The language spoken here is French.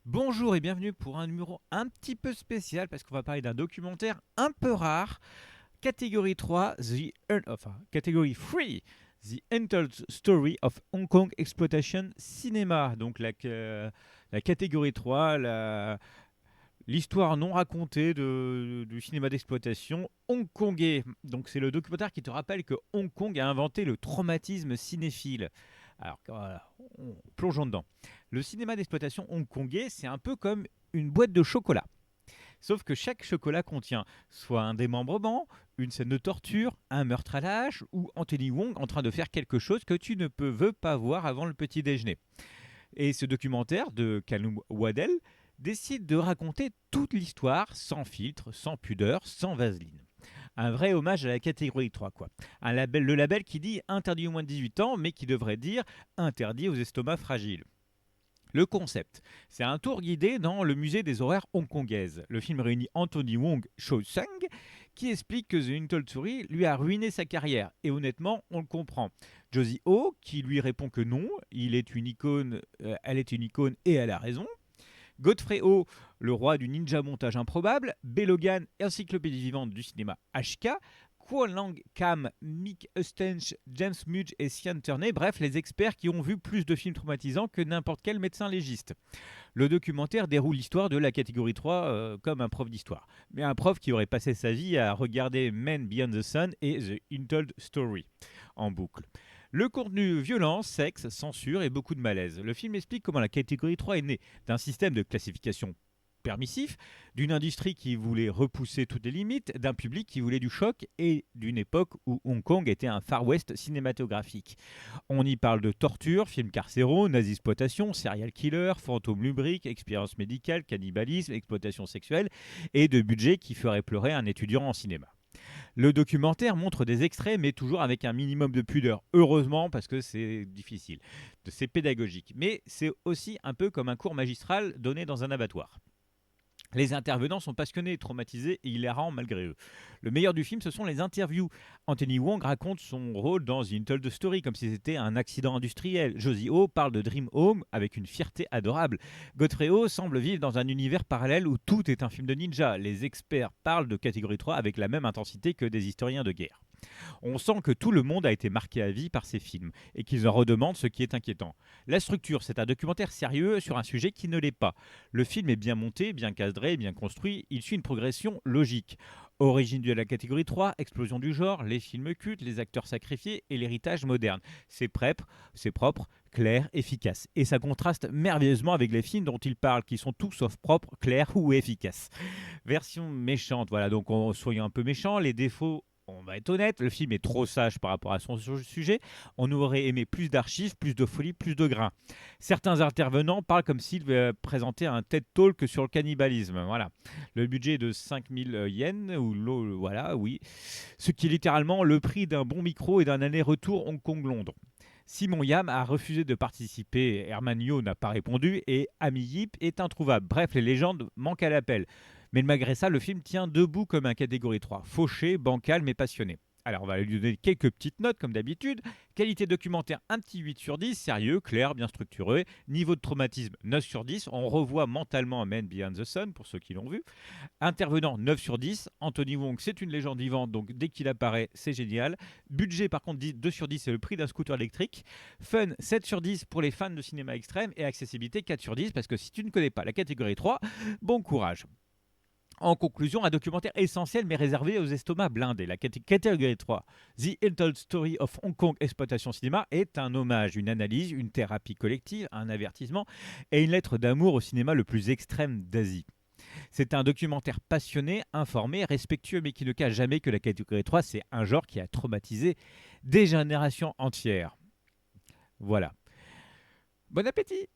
Bonjour et bienvenue pour un numéro un petit peu spécial parce qu'on va parler d'un documentaire un peu rare, catégorie 3, catégorie 3, The Untold Story of Hong Kong Exploitation Cinema. Donc la catégorie 3, l'histoire non racontée du cinéma d'exploitation hongkongais. Donc c'est le documentaire qui te rappelle que Hong Kong a inventé le traumatisme cinéphile. Alors voilà, plongeons dedans. Le cinéma d'exploitation hongkongais, c'est un peu comme une boîte de chocolat. Sauf que chaque chocolat contient soit un démembrement, une scène de torture, un meurtre à la hache ou Anthony Wong en train de faire quelque chose que tu ne veux pas voir avant le petit déjeuner. Et ce documentaire de Kalum Wadel décide de raconter toute l'histoire sans filtre, sans pudeur, sans vaseline. Un vrai hommage à la catégorie 3, quoi. Le label qui dit interdit aux moins de 18 ans, mais qui devrait dire interdit aux estomacs fragiles. Le concept, c'est un tour guidé dans le musée des horreurs hongkongaises. Le film réunit Anthony Wong Cho-sang, qui explique que The Untold Story lui a ruiné sa carrière. Et honnêtement, on le comprend. Josie Ho, qui lui répond que non, elle est une icône et elle a raison. Godfrey Ho, le roi du ninja montage improbable, Belogan, encyclopédie vivante du cinéma HK, Kwon Lang Kam, Mick Eustench, James Mudge et Sian Turney, bref, les experts qui ont vu plus de films traumatisants que n'importe quel médecin légiste. Le documentaire déroule l'histoire de la catégorie 3 comme un prof d'histoire. Mais un prof qui aurait passé sa vie à regarder Men Beyond the Sun et The Untold Story en boucle. Le contenu violence, sexe, censure et beaucoup de malaise. Le film explique comment la catégorie 3 est née d'un système de classification permissif, d'une industrie qui voulait repousser toutes les limites, d'un public qui voulait du choc et d'une époque où Hong Kong était un Far West cinématographique. On y parle de torture, films carcéraux, nazi-exploitation, serial killer, fantômes lubriques, expérience médicale, cannibalisme, exploitation sexuelle et de budget qui ferait pleurer un étudiant en cinéma. Le documentaire montre des extraits, mais toujours avec un minimum de pudeur. Heureusement, parce que c'est difficile. C'est pédagogique. Mais c'est aussi un peu comme un cours magistral donné dans un abattoir. Les intervenants sont passionnés, traumatisés et hilarants malgré eux. Le meilleur du film, ce sont les interviews. Anthony Wong raconte son rôle dans The Untold Story comme si c'était un accident industriel. Josie Ho parle de Dream Home avec une fierté adorable. Godfrey Ho semble vivre dans un univers parallèle où tout est un film de ninja. Les experts parlent de catégorie 3 avec la même intensité que des historiens de guerre. On sent que tout le monde a été marqué à vie par ces films et qu'ils en redemandent, ce qui est inquiétant. La structure, c'est un documentaire sérieux sur un sujet qui ne l'est pas. Le film est bien monté, bien cadré, bien construit, il suit une progression logique. Origine de la catégorie 3, explosion du genre, les films cultes, les acteurs sacrifiés et l'héritage moderne. C'est propre, clair, efficace. Et ça contraste merveilleusement avec les films dont il parle, qui sont tout sauf propres, clairs ou efficaces. Version méchante, voilà, donc soyons un peu méchants, les défauts on va être honnête, le film est trop sage par rapport à son sujet. On aurait aimé plus d'archives, plus de folie, plus de grain. Certains intervenants parlent comme s'ils présentaient un TED Talk sur le cannibalisme. Voilà. Le budget est de 5000 yens, voilà, oui. Ce qui est littéralement le prix d'un bon micro et d'un aller-retour Hong Kong-Londres. Simon Yam a refusé de participer, Herman Yo n'a pas répondu et Ami Yip est introuvable. Bref, les légendes manquent à l'appel. Mais malgré ça, le film tient debout comme un catégorie 3, fauché, bancal mais passionné. Alors on va lui donner quelques petites notes comme d'habitude. Qualité documentaire, un petit 8 sur 10, sérieux, clair, bien structuré. Niveau de traumatisme, 9 sur 10. On revoit mentalement Man Beyond the Sun pour ceux qui l'ont vu. Intervenant, 9 sur 10. Anthony Wong, c'est une légende vivante, donc dès qu'il apparaît, c'est génial. Budget par contre, 2 sur 10, c'est le prix d'un scooter électrique. Fun, 7 sur 10 pour les fans de cinéma extrême. Et accessibilité, 4 sur 10, parce que si tu ne connais pas la catégorie 3, bon courage. En conclusion, un documentaire essentiel mais réservé aux estomacs blindés. La catégorie 3, The Untold Story of Hong Kong Exploitation Cinéma, est un hommage, une analyse, une thérapie collective, un avertissement et une lettre d'amour au cinéma le plus extrême d'Asie. C'est un documentaire passionné, informé, respectueux, mais qui ne cache jamais que la catégorie 3, c'est un genre qui a traumatisé des générations entières. Voilà. Bon appétit.